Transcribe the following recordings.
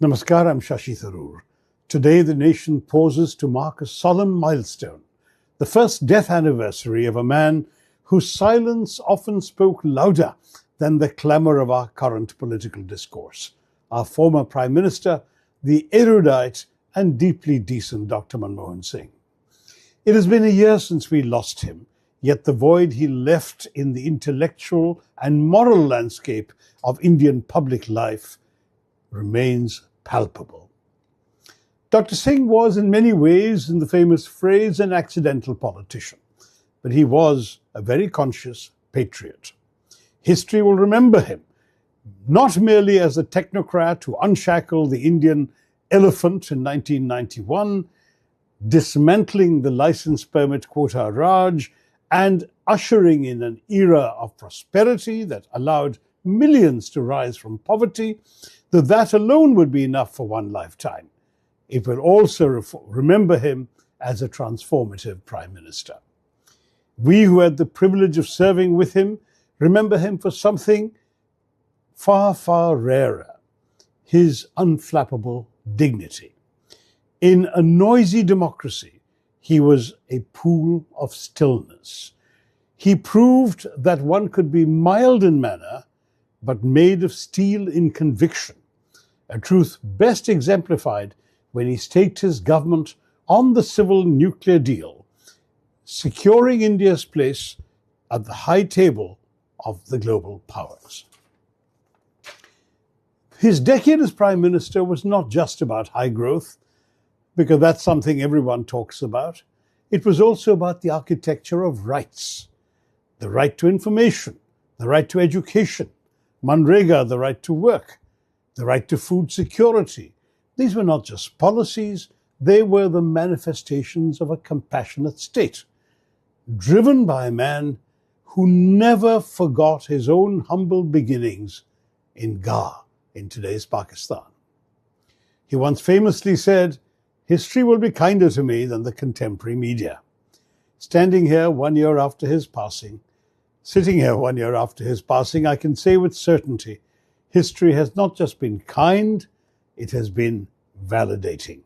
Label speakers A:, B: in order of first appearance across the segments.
A: Namaskar, I'm Shashi Tharoor. Today the nation pauses to mark a solemn milestone, the first death anniversary of a man whose silence often spoke louder than the clamour of our current political discourse. Our former Prime Minister, the erudite and deeply decent Dr. Manmohan Singh. It has been a year since we lost him, yet the void he left in the intellectual and moral landscape of Indian public life remains palpable. Dr. Singh was in many ways, in the famous phrase, an accidental politician, but he was a very conscious patriot. History will remember him, not merely as a technocrat who unshackle the Indian elephant in 1991, dismantling the license permit quota Raj, and ushering in an era of prosperity that allowed millions to rise from poverty, though that alone would be enough for one lifetime. It will also remember him as a transformative Prime Minister. We who had the privilege of serving with him remember him for something far, far rarer, his unflappable dignity. In a noisy democracy, he was a pool of stillness. He proved that one could be mild in manner, but made of steel in conviction, a truth best exemplified when he staked his government on the civil nuclear deal, securing India's place at the high table of the global powers. His decade as Prime Minister was not just about high growth, because that's something everyone talks about. It was also about the architecture of rights, the right to information, the right to education, Manrega, the right to work, the right to food security. These were not just policies, they were the manifestations of a compassionate state, driven by a man who never forgot his own humble beginnings in Gah, in today's Pakistan. He once famously said, "History will be kinder to me than the contemporary media." Sitting here 1 year after his passing, I can say with certainty, history has not just been kind, it has been validating.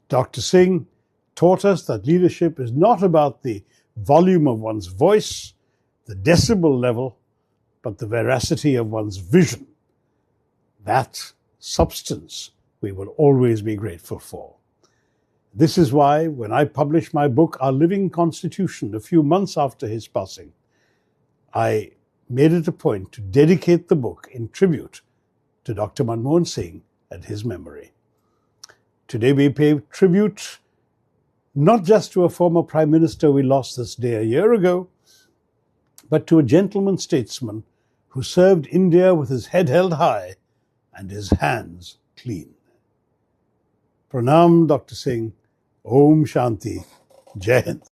A: Dr. Singh taught us that leadership is not about the volume of one's voice, the decibel level, but the veracity of one's vision. That substance we will always be grateful for. This is why, when I published my book, Our Living Constitution, a few months after his passing, I made it a point to dedicate the book in tribute to Dr. Manmohan Singh and his memory. Today we pay tribute not just to a former Prime Minister we lost this day a year ago, but to a gentleman statesman who served India with his head held high and his hands clean. Pranam, Dr. Singh. Om Shanti. Jai Hind.